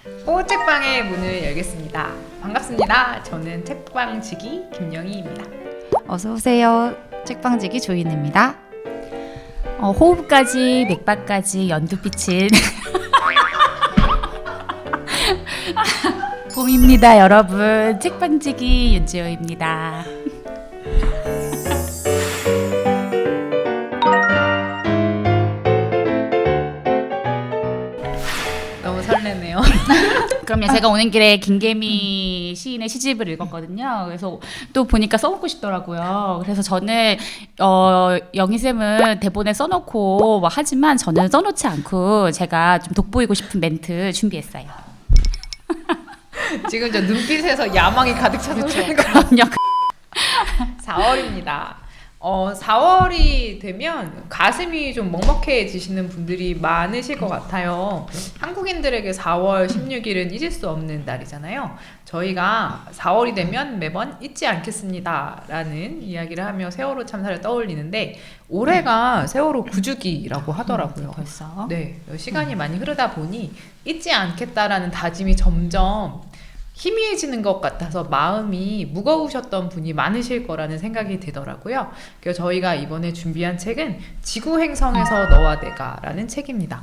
책방의 문을 열겠습니다. 반갑습니다. 저는 책방지기 김영희입니다. 어서 오세요. 책방지기 조인입니다. 호흡까지 맥박까지 연두빛은 봄입니다, 여러분. 책방지기 윤지호입니다. 너무 설레네요. 그럼요. 제가 오는 길에 김계미 시인의 시집을 읽었거든요. 그래서 또 보니까 써먹고 싶더라고요. 그래서 저는 영희쌤은 대본에 써놓고 뭐 하지만 저는 써놓지 않고 제가 좀 돋보이고 싶은 멘트 준비했어요. 지금 저 눈빛에서 야망이 가득 차서 그렇죠. 그럼요. 4월입니다. 4월이 되면 가슴이 좀 먹먹해지시는 분들이 많으실 것 같아요. 한국인들에게 4월 16일은 잊을 수 없는 날이잖아요. 저희가 4월이 되면 매번 잊지 않겠습니다 라는 이야기를 하며 세월호 참사를 떠올리는데 올해가 세월호 9주기라고 하더라고요. 벌써. 네, 시간이 많이 흐르다 보니 잊지 않겠다라는 다짐이 점점 희미해지는 것 같아서 마음이 무거우셨던 분이 많으실 거라는 생각이 들더라고요. 그래서 저희가 이번에 준비한 책은 지구행성에서 너와 내가 라는 책입니다.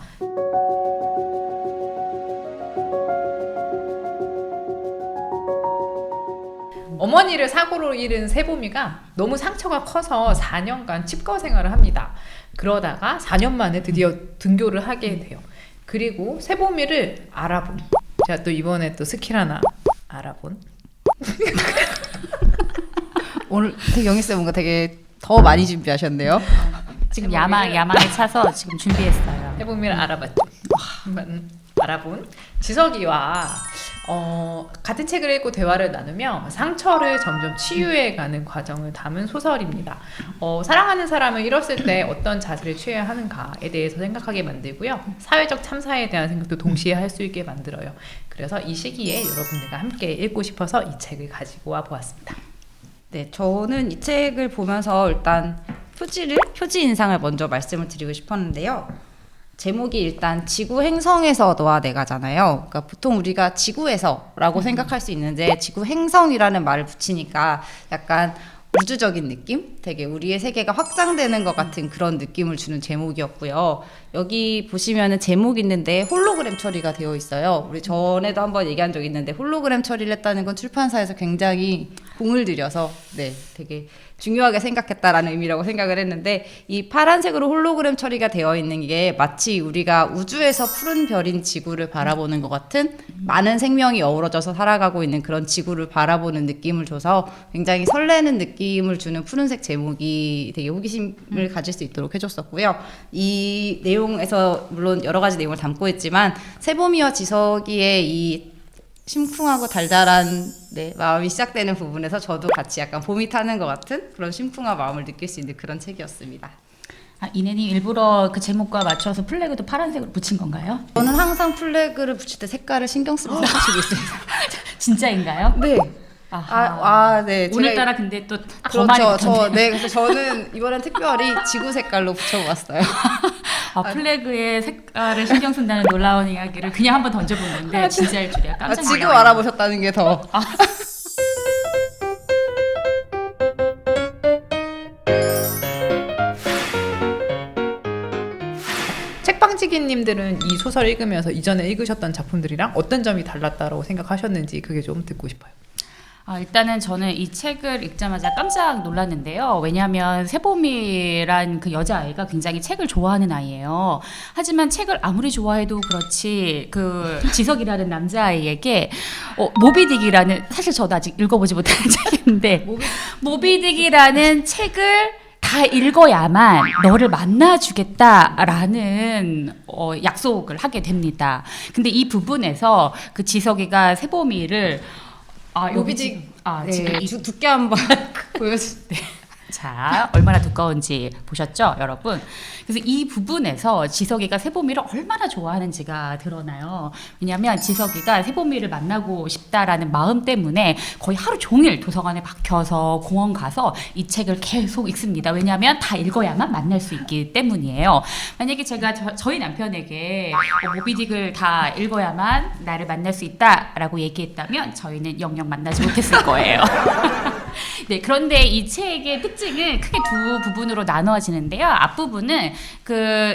어머니를 사고로 잃은 세보미가 너무 상처가 커서 4년간 칩거 생활을 합니다. 그러다가 4년 만에 드디어 등교를 하게 돼요. 그리고 세보미를 알아본, 제가 또 이번에 또 스킬 하나 알아본. 오늘 되게 영희쌤 뭔가 되게 더 많이 준비하셨네요. 지금 야망에 차서 지금 준비했어요. 세보미를 알아봤죠. 알아본 지석이와 같은 책을 읽고 대화를 나누며 상처를 점점 치유해가는 과정을 담은 소설입니다. 사랑하는 사람을 잃었을 때 어떤 자세를 취해야 하는가에 대해서 생각하게 만들고요. 사회적 참사에 대한 생각도 동시에 할 수 있게 만들어요. 그래서 이 시기에 여러분들과 함께 읽고 싶어서 이 책을 가지고 와 보았습니다. 네, 저는 이 책을 보면서 일단 표지 인상을 먼저 말씀을 드리고 싶었는데요. 제목이 일단 지구 행성에서 너와 내가잖아요. 그러니까 보통 우리가 지구에서라고 생각할 수 있는데 지구 행성이라는 말을 붙이니까 약간 우주적인 느낌? 되게 우리의 세계가 확장되는 것 같은 그런 느낌을 주는 제목이었고요. 여기 보시면은 제목 있는데 홀로그램 처리가 되어 있어요. 우리 전에도 한번 얘기한 적 있는데 홀로그램 처리를 했다는 건 출판사에서 굉장히 공을 들여서 되게 중요하게 생각했다라는 의미라고 생각을 했는데 이 파란색으로 홀로그램 처리가 되어 있는 게 마치 우리가 우주에서 푸른 별인 지구를 바라보는 것 같은 많은 생명이 어우러져서 살아가고 있는 그런 지구를 바라보는 느낌을 줘서 굉장히 설레는 느낌을 주는 푸른색 제목이 되게 호기심을 가질 수 있도록 해줬었고요. 이 내용에서 물론 여러 가지 내용을 담고 있지만 세보미와 지석이의 이 심쿵하고 달달한 마음이 시작되는 부분에서 저도 같이 약간 봄이 타는 것 같은 그런 심쿵한 마음을 느낄 수 있는 그런 책이었습니다. 이내님 일부러 그 제목과 맞춰서 플래그도 파란색으로 붙인 건가요? 저는 항상 플래그를 붙일 때 색깔을 신경 쓰면서 붙이고 있습니다. 진짜인가요? 네. 네. 오늘따라 근데 또 더 그렇죠. 많이 그래서 저는 이번엔 특별히 지구 색깔로 붙여봤어요. 플래그의 색깔을 신경 쓴다는 놀라운 이야기를 그냥 한번 던져본 건데 진짜일 줄이야. 깜짝 놀랐어요. 지구 알아보셨다는 게 더. 책방지기님들은 이 소설 읽으면서 이전에 읽으셨던 작품들이랑 어떤 점이 달랐다고 생각하셨는지 그게 좀 듣고 싶어요. 일단은 저는 이 책을 읽자마자 깜짝 놀랐는데요. 왜냐하면 세보미란 그 여자아이가 굉장히 책을 좋아하는 아이예요. 하지만 책을 아무리 좋아해도 그렇지 그 지석이라는 남자아이에게 모비딕이라는, 사실 저도 아직 읽어보지 못한 책인데 모비딕이라는 책을 다 읽어야만 너를 만나주겠다라는 약속을 하게 됩니다. 근데 이 부분에서 그 지석이가 세보미를 모비딕 지금 두께 한번 보여주세요. 자, 얼마나 두꺼운지 보셨죠, 여러분? 그래서 이 부분에서 지석이가 세보미를 얼마나 좋아하는지가 드러나요. 왜냐하면 지석이가 세보미를 만나고 싶다라는 마음 때문에 거의 하루 종일 도서관에 박혀서 공원 가서 이 책을 계속 읽습니다. 왜냐하면 다 읽어야만 만날 수 있기 때문이에요. 만약에 제가 저희 남편에게 모비딕을 다 읽어야만 나를 만날 수 있다라고 얘기했다면 저희는 영영 만나지 못했을 거예요. 네, 그런데 이 책의 특징은 크게 두 부분으로 나누어지는데요. 앞부분은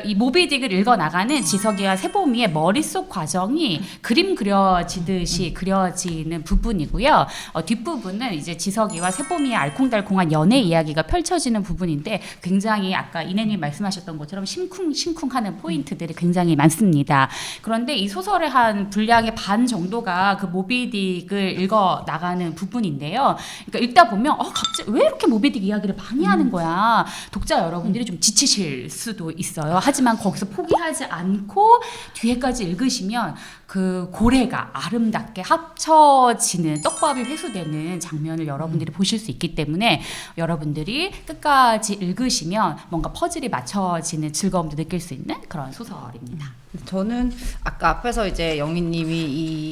이 모비딕을 읽어 나가는 지석이와 세보미의 머릿속 과정이 그림 그려지듯이 그려지는 부분이고요. 뒷부분은 이제 지석이와 세보미의 알콩달콩한 연애 이야기가 펼쳐지는 부분인데 굉장히 아까 이내님 말씀하셨던 것처럼 심쿵심쿵하는 포인트들이 굉장히 많습니다. 그런데 이 소설의 한 분량의 반 정도가 그 모비딕을 읽어 나가는 부분인데요. 그러니까 읽다 보면 갑자기 왜 이렇게 모비딕 이야기를 많이 하는 거야? 독자 여러분들이 좀 지치실 수도 있어요. 하지만 거기서 포기하지 않고 뒤에까지 읽으시면 그 고래가 아름답게 합쳐지는 떡밥이 회수되는 장면을 여러분들이 보실 수 있기 때문에 여러분들이 끝까지 읽으시면 뭔가 퍼즐이 맞춰지는 즐거움도 느낄 수 있는 그런 소설입니다. 저는 아까 앞에서 이제 영희님이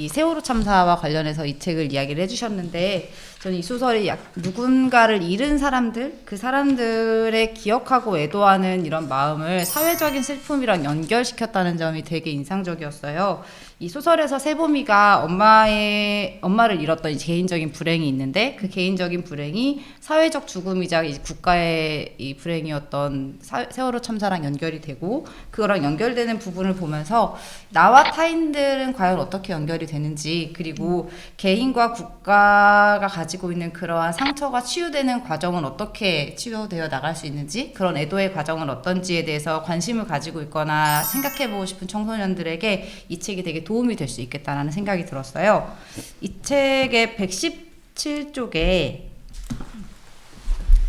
이 세월호 참사와 관련해서 이 책을 이야기를 해주셨는데 저는 이 소설이 누군가를 잃은 사람들, 그 사람들의 기억하고 애도하는 이런 마음을 사회적인 슬픔이랑 연결시켰다는 점이 되게 인상적이었어요. 이 소설에서 세보미가 엄마를 잃었던 이 개인적인 불행이 있는데 그 개인적인 불행이 사회적 죽음이자 이 국가의 이 불행이었던 세월호 참사랑 연결이 되고 그거랑 연결되는 부분을 보면서 나와 타인들은 과연 어떻게 연결이 되는지 그리고 개인과 국가가 가지고 있는 그러한 상처가 치유되는 과정은 어떻게 치유되어 나갈 수 있는지 그런 애도의 과정은 어떤지에 대해서 관심을 가지고 있거나 생각해보고 싶은 청소년들에게 이 책이 되게 도움이 될 수 있겠다라는 생각이 들었어요. 이 책의 117쪽에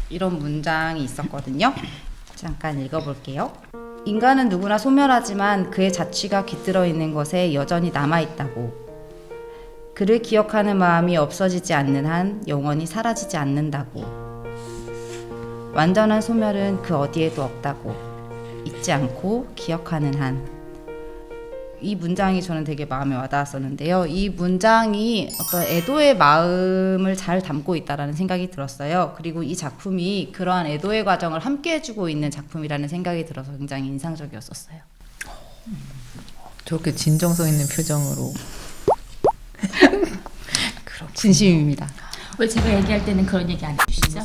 이런 문장이 있었거든요. 잠깐 읽어볼게요. 인간은 누구나 소멸하지만 그의 자취가 깃들어 있는 것에 여전히 남아있다고. 그를 기억하는 마음이 없어지지 않는 한 영원히 사라지지 않는다고. 완전한 소멸은 그 어디에도 없다고. 잊지 않고 기억하는 한. 이 문장이 저는 되게 마음에 와닿았었는데요. 이 문장이 어떤 애도의 마음을 잘 담고 있다라는 생각이 들었어요. 그리고 이 작품이 그러한 애도의 과정을 함께 해주고 있는 작품이라는 생각이 들어서 굉장히 인상적이었었어요. 저렇게 진정성 있는 표정으로 진심입니다. 왜 제가 얘기할 때는 그런 얘기 안 해주시죠?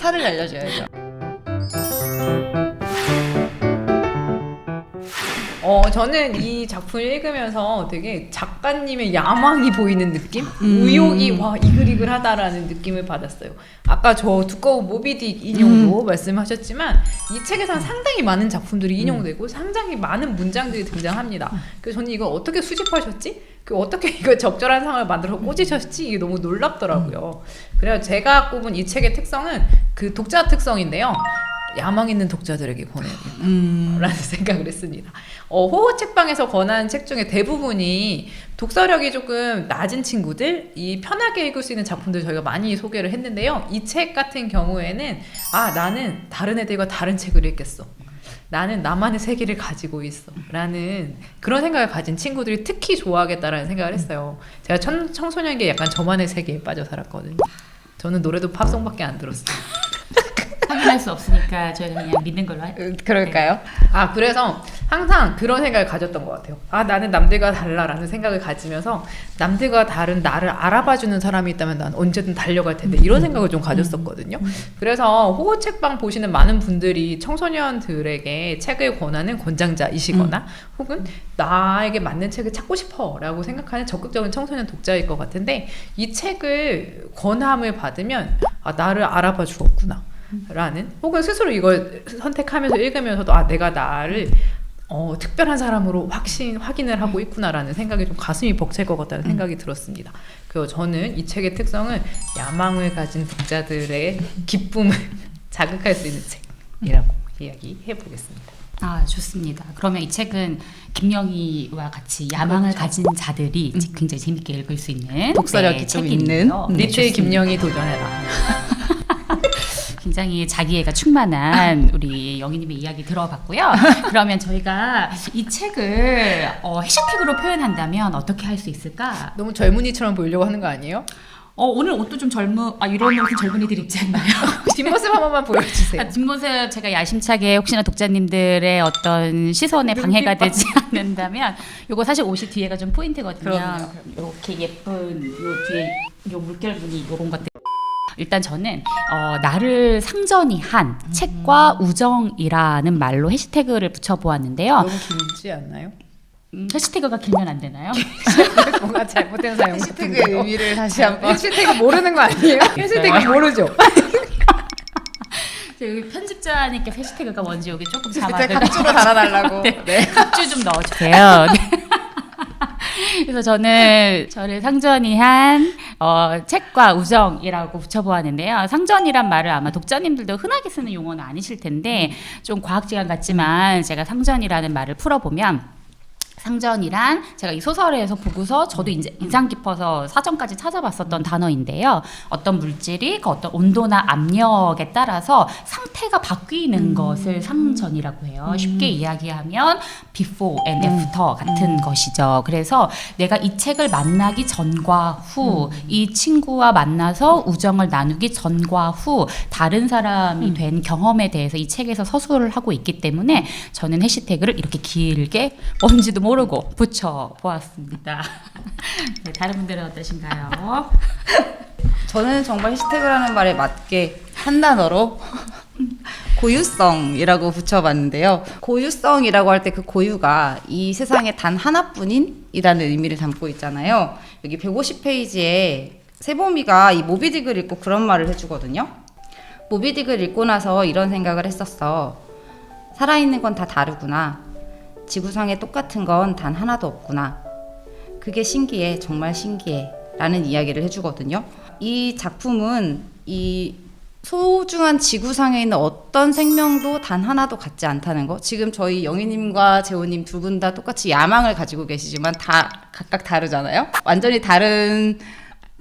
살을 날려줘야죠. 저는 이 작품을 읽으면서 되게 작가님의 야망이 보이는 느낌? 의욕이 이글이글하다라는 느낌을 받았어요. 아까 저 두꺼운 모비딕 인용도 말씀하셨지만 이 책에서는 상당히 많은 작품들이 인용되고 상당히 많은 문장들이 등장합니다. 그래서 저는 이걸 어떻게 수집하셨지? 어떻게 이걸 적절한 상황을 만들어 꽂으셨지? 이게 너무 놀랍더라고요. 그래서 제가 꼽은 이 책의 특성은 그 독자 특성인데요. 야망 있는 독자들에게 권해야겠다라는 생각을 했습니다. 호호 책방에서 권하는 책 중에 대부분이 독서력이 조금 낮은 친구들이 편하게 읽을 수 있는 작품들 저희가 많이 소개를 했는데요. 이 책 같은 경우에는 나는 다른 애들과 다른 책을 읽겠어. 나는 나만의 세계를 가지고 있어 라는 그런 생각을 가진 친구들이 특히 좋아하겠다라는 생각을 했어요. 제가 청소년기에 약간 저만의 세계에 빠져 살았거든요. 저는 노래도 팝송밖에 안 들었어요. 확인할 수 없으니까 저희가 그냥 믿는 걸로 할게요. 그럴까요? 그래서 항상 그런 생각을 가졌던 것 같아요. 나는 남들과 달라라는 생각을 가지면서 남들과 다른 나를 알아봐주는 사람이 있다면 난 언제든 달려갈 텐데 이런 생각을 좀 가졌었거든요. 그래서 호호 책방 보시는 많은 분들이 청소년들에게 책을 권하는 권장자이시거나 혹은 나에게 맞는 책을 찾고 싶어 라고 생각하는 적극적인 청소년 독자일 것 같은데 이 책을 권함을 받으면 나를 알아봐 주었구나 라는 혹은 스스로 이걸 선택하면서 읽으면서도 내가 나를 특별한 사람으로 확인을 하고 있구나라는 생각이 좀 가슴이 벅찰 것 같다는 생각이 들었습니다. 그리고 저는 이 책의 특성은 야망을 가진 독자들의 기쁨을 자극할 수 있는 책이라고 이야기해 보겠습니다. 좋습니다. 그러면 이 책은 김영희와 같이 야망을 가진 자들이 굉장히 재밌게 읽을 수 있는 독서력이 좀 있는 니트의 김영희 도전해라. 굉장히 자기애가 충만한 우리 영희님의 이야기 들어봤고요. 그러면 저희가 이 책을 해시태그로 표현한다면 어떻게 할 수 있을까? 너무 젊은이처럼 보이려고 하는 거 아니에요? 오늘 옷도 좀 이런 옷은 젊은이들이 입지 않나요? 뒷모습 한 번만 보여주세요. 뒷모습 제가 야심차게 혹시나 독자님들의 어떤 시선에 방해가 되지 않는다면 요거 사실 옷이 뒤에가 좀 포인트거든요. 그럼요. 이렇게 예쁜 요 뒤에 요 물결무늬 요런 것들. 일단 저는 나를 상전이 한 책과 우정이라는 말로 해시태그를 붙여보았는데요. 너무 길지 않나요? 해시태그가 길면 안 되나요? 뭔가 잘못된 사용 해시태그의 같은데요. 의미를 다시 한번. 해시태그 모르는 거 아니에요? 해시태그 모르죠? 여기 편집자님께 해시태그가 뭔지 여기 조금 그때 자막을 각주로 달아달라고. 네. 각주 좀 넣어주세요. 네. 그래서 저는 저를 상전이 한 책과 우정이라고 붙여보았는데요. 상전이란 말을 아마 독자님들도 흔하게 쓰는 용어는 아니실 텐데 좀 과학지감 같지만 제가 상전이라는 말을 풀어보면 상전이란 제가 이 소설에서 보고서 저도 이제 인상 깊어서 사전까지 찾아봤었던 단어인데요. 어떤 물질이 그 어떤 온도나 압력에 따라서 상태가 바뀌는 것을 상전이라고 해요. 쉽게 이야기하면 before and after 같은 것이죠. 그래서 내가 이 책을 만나기 전과 후, 이 친구와 만나서 우정을 나누기 전과 후 다른 사람이 된 경험에 대해서 이 책에서 서술을 하고 있기 때문에 저는 해시태그를 이렇게 길게 뭔지도 모르고 붙여 보았습니다. 네, 다른 분들은 어떠신가요? 저는 정말 해시태그라는 말에 맞게 한 단어로 고유성이라고 붙여봤는데요. 고유성이라고 할 때 그 고유가 이 세상에 단 하나뿐인 이라는 의미를 담고 있잖아요. 여기 150페이지에 세보미가 이 모비딕을 읽고 그런 말을 해주거든요. 모비딕을 읽고 나서 이런 생각을 했었어. 살아있는 건 다 다르구나. 지구상에 똑같은 건 단 하나도 없구나. 그게 신기해, 정말 신기해 라는 이야기를 해주거든요. 이 작품은 이 소중한 지구상에 있는 어떤 생명도 단 하나도 같지 않다는 거. 지금 저희 영희님과 재호님 두 분 다 똑같이 야망을 가지고 계시지만 다 각각 다르잖아요. 완전히 다른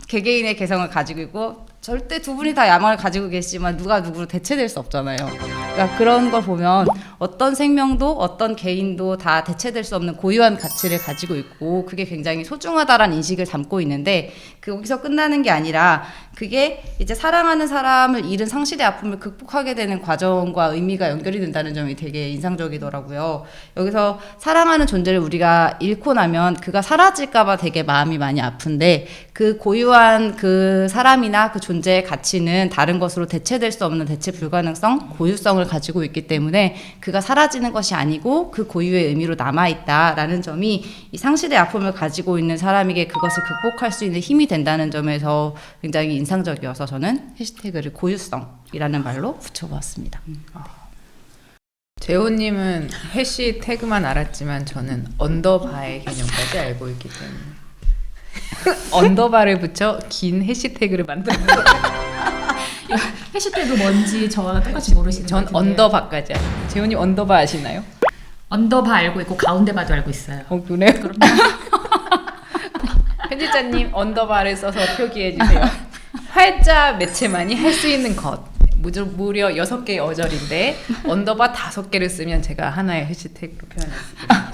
개개인의 개성을 가지고 있고 절대 두 분이 다 야망을 가지고 계시지만 누가 누구로 대체될 수 없잖아요. 그러니까 그런 걸 보면 어떤 생명도 어떤 개인도 다 대체될 수 없는 고유한 가치를 가지고 있고 그게 굉장히 소중하다라는 인식을 담고 있는데 거기서 끝나는 게 아니라 그게 이제 사랑하는 사람을 잃은 상실의 아픔을 극복하게 되는 과정과 의미가 연결이 된다는 점이 되게 인상적이더라고요. 여기서 사랑하는 존재를 우리가 잃고 나면 그가 사라질까봐 되게 마음이 많이 아픈데 그 고유한 그 사람이나 그 존재의 가치는 다른 것으로 대체될 수 없는 대체 불가능성, 고유성을 가지고 있기 때문에 그가 사라지는 것이 아니고 그 고유의 의미로 남아있다라는 점이 이 상실의 아픔을 가지고 있는 사람에게 그것을 극복할 수 있는 힘이 된다는 점에서 굉장히 인상적이어서 저는 해시태그를 고유성이라는 말로 붙여보았습니다. 재호님은 해시태그만 알았지만 저는 언더바의 개념까지 알고 있기 때문에 언더바를 붙여 긴 해시태그를 만드는 거예요. 해시태그 뭔지 저와 똑같이 모르시는 것 전 같은데. 언더바까지 알아요. 재호님 언더바 아시나요? 언더바 알고 있고 가운데 바도 알고 있어요. 그래요? 편집자님 언더바를 써서 표기해 주세요. 활자 매체만이 할 수 있는 것. 무려 6개의 어절인데 언더바 5개를 쓰면 제가 하나의 해시태그로 표현했습니다.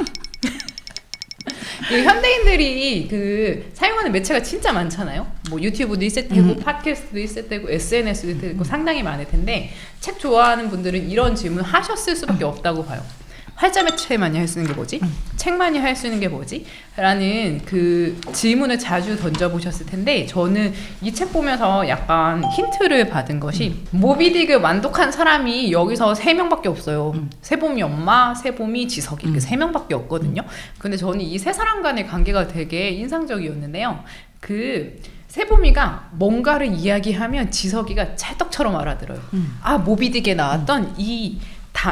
현대인들이 그 사용하는 매체가 진짜 많잖아요. 뭐 유튜브도 있을 테고 팟캐스트도 있을 테고 SNS도 있을 테고 상당히 많을 텐데 책 좋아하는 분들은 이런 질문 하셨을 수밖에 없다고 봐요. 활자 매체만이 할 수 있는 게 뭐지? 책만이 할 수 있는 게 뭐지? 라는 그 질문을 자주 던져보셨을 텐데 저는 이 책 보면서 약간 힌트를 받은 것이 모비딕을 완독한 사람이 여기서 3명밖에 없어요. 세보미 엄마, 세보미, 지석이 그 3명밖에 없거든요. 근데 저는 이 세 사람 간의 관계가 되게 인상적이었는데요. 그 세보미가 뭔가를 이야기하면 지석이가 찰떡처럼 알아들어요. 아 모비딕에 나왔던 이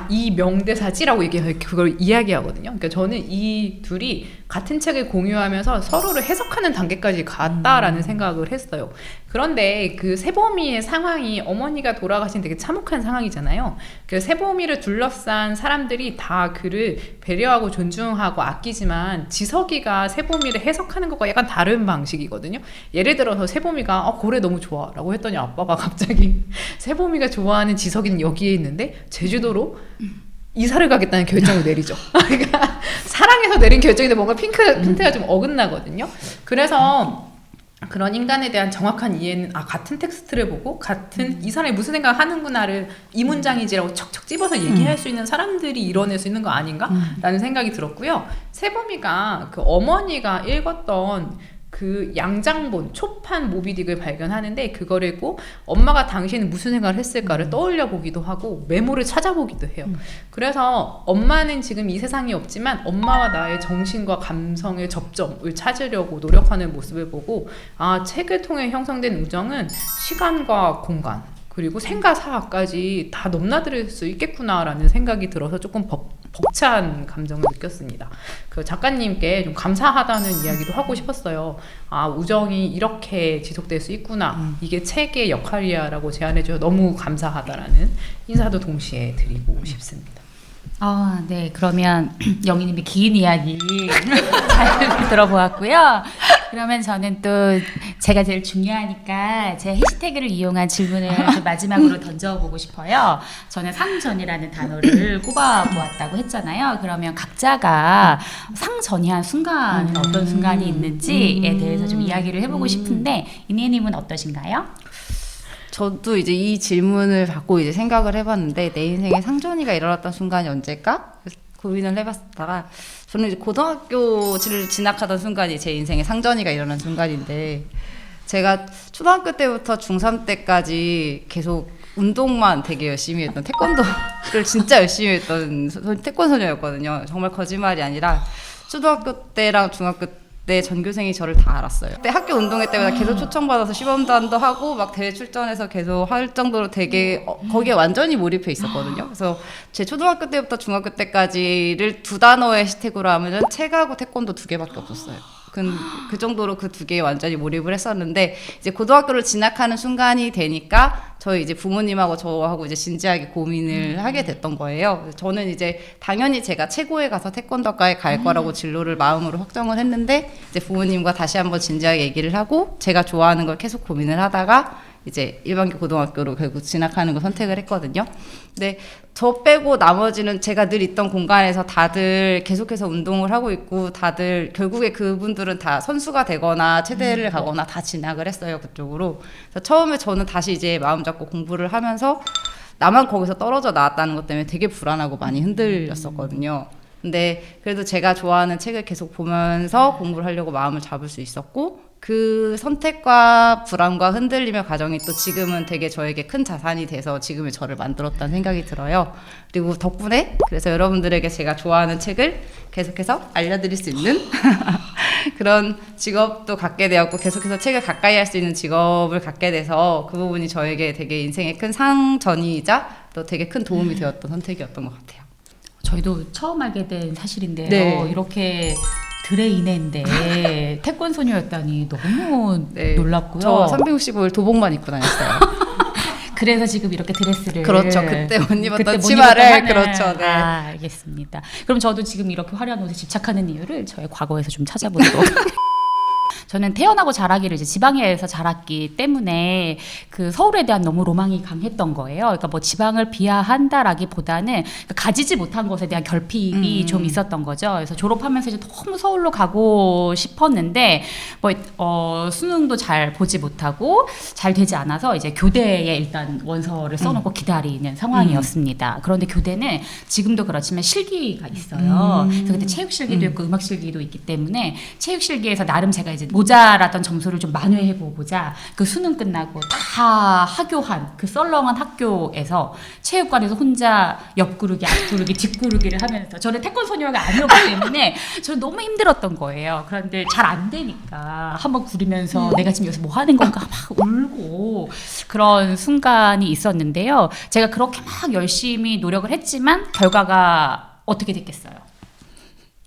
이 명대사지라고 얘기해서 그걸 이야기하거든요. 그러니까 저는 이 둘이 같은 책을 공유하면서 서로를 해석하는 단계까지 갔다라는 생각을 했어요. 그런데 그 세보미의 상황이 어머니가 돌아가신 되게 참혹한 상황이잖아요. 그 세보미를 둘러싼 사람들이 다 그를 배려하고 존중하고 아끼지만 지석이가 세보미를 해석하는 것과 약간 다른 방식이거든요. 예를 들어서 세보미가 고래 너무 좋아 라고 했더니 아빠가 갑자기 세보미가 좋아하는 지석이는 여기에 있는데 제주도로 이사를 가겠다는 결정을 내리죠. 그러니까 사랑해서 내린 결정인데 뭔가 핀트가 좀 어긋나거든요. 그래서 그런 인간에 대한 정확한 이해는 같은 텍스트를 보고 같은 이 사람이 무슨 생각을 하는구나를 이 문장이지라고 척척 집어서 얘기할 수 있는 사람들이 이뤄낼 수 있는 거 아닌가? 라는 생각이 들었고요. 세범이가 그 어머니가 읽었던 그 양장본 초판 모비딕을 발견하는데 그걸 읽고 엄마가 당신은 무슨 생각을 했을까를 떠올려 보기도 하고 메모를 찾아보기도 해요. 그래서 엄마는 지금 이 세상에 없지만 엄마와 나의 정신과 감성의 접점을 찾으려고 노력하는 모습을 보고 책을 통해 형성된 우정은 시간과 공간 그리고 생과 사까지 다 넘나들 수 있겠구나라는 생각이 들어서 조금 벅찬 감정을 느꼈습니다. 그 작가님께 좀 감사하다는 이야기도 하고 싶었어요. 우정이 이렇게 지속될 수 있구나. 이게 책의 역할이야 라고 제안해 주셔서 너무 감사하다라는 인사도 동시에 드리고 싶습니다. 네. 그러면 영희님의 긴 이야기 잘 들어보았고요. 그러면 저는 또 제가 제일 중요하니까 제 해시태그를 이용한 질문을 마지막으로 던져보고 싶어요. 저는 상전이라는 단어를 꼽아보았다고 했잖아요. 그러면 각자가 상전이한 순간은 어떤 순간이 있는지에 대해서 좀 이야기를 해보고 싶은데 이니님은 어떠신가요? 저도 이제 이 질문을 받고 이제 생각을 해봤는데 내 인생에 상전이가 일어났던 순간이 언제일까? 고민을 해봤다가 저는 이제 고등학교를 진학하던 순간이 제 인생에 상전이가 일어난 순간인데 제가 초등학교 때부터 중3 때까지 계속 운동만 되게 열심히 했던 태권도를 진짜 열심히 했던 태권소녀였거든요. 정말 거짓말이 아니라 초등학교 때랑 중학교 때 전교생이 저를 다 알았어요. 그때 학교 운동회 때마다 계속 초청받아서 시범단도 하고 막 대회 출전해서 계속 할 정도로 되게 거기에 완전히 몰입해 있었거든요. 그래서 제 초등학교 때부터 중학교 때까지를 두 단어의 해시태그로 하면은 책하고 태권도 2개밖에 없었어요. 그 정도로 그 2개에 완전히 몰입을 했었는데 이제 고등학교를 진학하는 순간이 되니까 저희 이제 부모님하고 저하고 이제 진지하게 고민을 하게 됐던 거예요. 저는 이제 당연히 제가 최고에 가서 태권도과에 갈 거라고 진로를 마음으로 확정을 했는데 이제 부모님과 다시 한번 진지하게 얘기를 하고 제가 좋아하는 걸 계속 고민을 하다가 이제 일반계 고등학교로 결국 진학하는 걸 선택을 했거든요. 근데 저 빼고 나머지는 제가 늘 있던 공간에서 다들 계속해서 운동을 하고 있고 다들 결국에 그분들은 다 선수가 되거나 체대를 가거나 다 진학을 했어요, 그쪽으로. 그래서 처음에 저는 다시 이제 마음 잡고 공부를 하면서 나만 거기서 떨어져 나왔다는 것 때문에 되게 불안하고 많이 흔들렸었거든요. 근데 그래도 제가 좋아하는 책을 계속 보면서 공부를 하려고 마음을 잡을 수 있었고 그 선택과 불안과 흔들림의 과정이 또 지금은 되게 저에게 큰 자산이 돼서 지금의 저를 만들었다는 생각이 들어요. 그리고 덕분에 그래서 여러분들에게 제가 좋아하는 책을 계속해서 알려드릴 수 있는 그런 직업도 갖게 되었고 계속해서 책을 가까이 할 수 있는 직업을 갖게 돼서 그 부분이 저에게 되게 인생의 큰 상전이자 또 되게 큰 도움이 되었던 선택이었던 것 같아요. 저희도 처음 알게 된 사실인데요. 네. 이렇게 들의 인해인데 태권소녀였다니 너무 놀랍고요. 저 365일 도복만 입고 다녔어요. 그래서 지금 이렇게 드레스를 그렇죠. 그때 못 입었던 그때 못 치마를 입었던 그렇죠. 네. 알겠습니다. 그럼 저도 지금 이렇게 화려한 옷에 집착하는 이유를 저의 과거에서 좀 찾아보도록 저는 태어나고 자라기를 이제 지방에서 자랐기 때문에 그 서울에 대한 너무 로망이 강했던 거예요. 그러니까 뭐 지방을 비하한다라기보다는 가지지 못한 것에 대한 결핍이 좀 있었던 거죠. 그래서 졸업하면서 이제 너무 서울로 가고 싶었는데 뭐 수능도 잘 보지 못하고 잘 되지 않아서 이제 교대에 일단 원서를 써놓고 기다리는 상황이었습니다. 그런데 교대는 지금도 그렇지만 실기가 있어요. 그래서 그때 체육 실기도 있고 음악 실기도 있기 때문에 체육 실기에서 나름 제가 이제 모자랐던 점수를 좀 만회해보고자 그 수능 끝나고 다 하교한 그 썰렁한 학교에서 체육관에서 혼자 옆구르기, 앞구르기, 뒷구르기를 하면서 저는 태권 소녀가 아니었기 때문에 저는 너무 힘들었던 거예요. 그런데 잘 안 되니까 한번 구르면서 내가 지금 여기서 뭐 하는 건가 막 울고 그런 순간이 있었는데요. 제가 그렇게 막 열심히 노력을 했지만 결과가 어떻게 됐겠어요?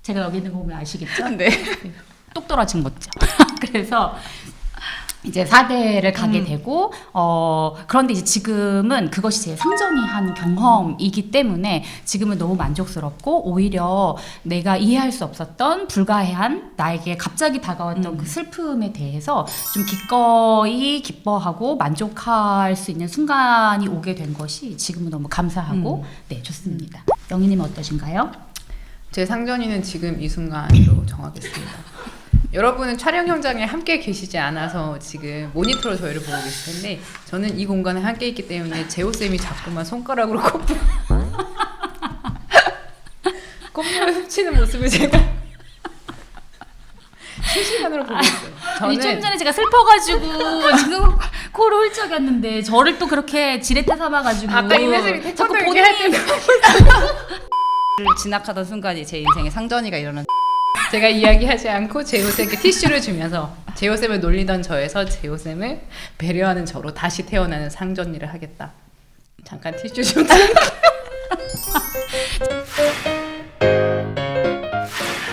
제가 여기 있는 거 보면 아시겠죠? 네. 똑 떨어진 거죠. 그래서 이제 4대를 가게 되고 그런데 이제 지금은 그것이 제 상전이 한 경험이기 때문에 지금은 너무 만족스럽고 오히려 내가 이해할 수 없었던 불가해한 나에게 갑자기 다가왔던 그 슬픔에 대해서 좀 기꺼이 기뻐하고 만족할 수 있는 순간이 오게 된 것이 지금은 너무 감사하고 네 좋습니다. 영희님은 어떠신가요? 제 상전이는 지금 이 순간으로 정하겠습니다. 여러분은 촬영 현장에 함께 계시지 않아서 지금 모니터로 저희를 보고 계실 텐데 저는 이 공간에 함께 있기 때문에 재호쌤이 자꾸만 손가락으로 콧물을 훔치는 모습을 제가 실시간으로 보고 있어요. 아니, 좀 전에 제가 슬퍼가지고 지금 코를 훌쩍였는데 저를 또 그렇게 지렛대 삼아가지고 아까 이매슬이 자꾸 태권도 본인이 얘기할 때는 진학하던 순간이 제 인생의 상전이가 일어난. 제가 이야기하지 않고 재호쌤께 티슈를 주면서 재호쌤을 놀리던 저에서 재호쌤을 배려하는 저로 다시 태어나는 상전일을 하겠다. 잠깐 티슈 좀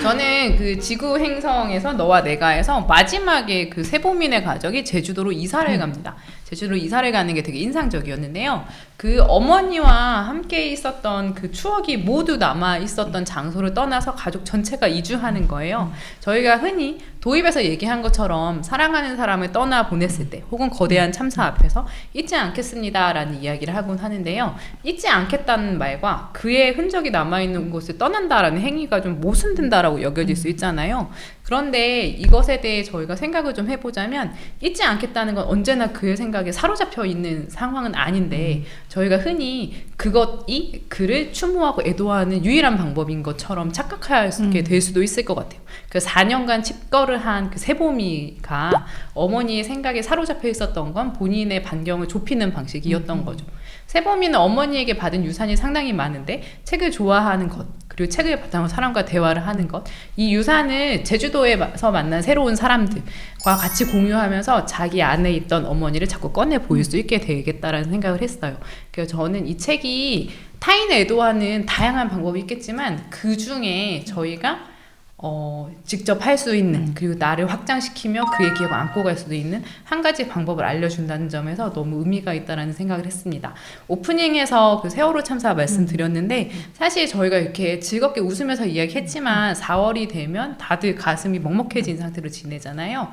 저는 그 지구 행성에서 너와 내가에서 마지막에 그 세보민의 가족이 제주도로 이사를 갑니다. 제주도로 이사를 가는 게 되게 인상적이었는데요. 그 어머니와 함께 있었던 그 추억이 모두 남아 있었던 장소를 떠나서 가족 전체가 이주하는 거예요. 저희가 흔히 도입에서 얘기한 것처럼 사랑하는 사람을 떠나 보냈을 때 혹은 거대한 참사 앞에서 잊지 않겠습니다라는 이야기를 하곤 하는데요. 잊지 않겠다는 말과 그의 흔적이 남아있는 곳을 떠난다라는 행위가 좀 모순된다라고 여겨질 수 있잖아요. 그런데 이것에 대해 저희가 생각을 좀 해보자면 잊지 않겠다는 건 언제나 그의 생각에 사로잡혀 있는 상황은 아닌데 저희가 흔히 그것이 그를 추모하고 애도하는 유일한 방법인 것처럼 착각하게 될 수도 있을 것 같아요. 그 4년간 칩거를 한 그 세보미가 어머니의 생각에 사로잡혀 있었던 건 본인의 반경을 좁히는 방식이었던 거죠. 세보미는 어머니에게 받은 유산이 상당히 많은데 책을 좋아하는 것 그리고 책을 바탕으로 사람과 대화를 하는 것 이 유산을 제주도에서 만난 새로운 사람들과 같이 공유하면서 자기 안에 있던 어머니를 자꾸 꺼내 보일 수 있게 되겠다라는 생각을 했어요. 그래서 저는 이 책이 타인을 애도하는 다양한 방법이 있겠지만 그 중에 저희가 직접 할 수 있는 그리고 나를 확장시키며 그의 기억을 안고 갈 수도 있는 한 가지 방법을 알려준다는 점에서 너무 의미가 있다라는 생각을 했습니다. 오프닝에서 그 세월호 참사 말씀드렸는데 사실 저희가 이렇게 즐겁게 웃으면서 이야기했지만 4월이 되면 다들 가슴이 먹먹해진 상태로 지내잖아요.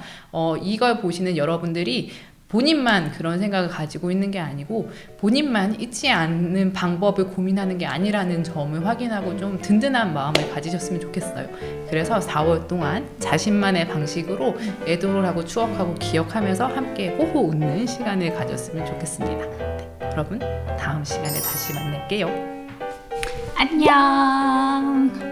이걸 보시는 여러분들이 본인만 그런 생각을 가지고 있는 게 아니고 본인만 잊지 않는 방법을 고민하는 게 아니라는 점을 확인하고 좀 든든한 마음을 가지셨으면 좋겠어요. 그래서 4월 동안 자신만의 방식으로 애도를 하고 추억하고 기억하면서 함께 호호 웃는 시간을 가졌으면 좋겠습니다. 네, 여러분 다음 시간에 다시 만날게요. 안녕.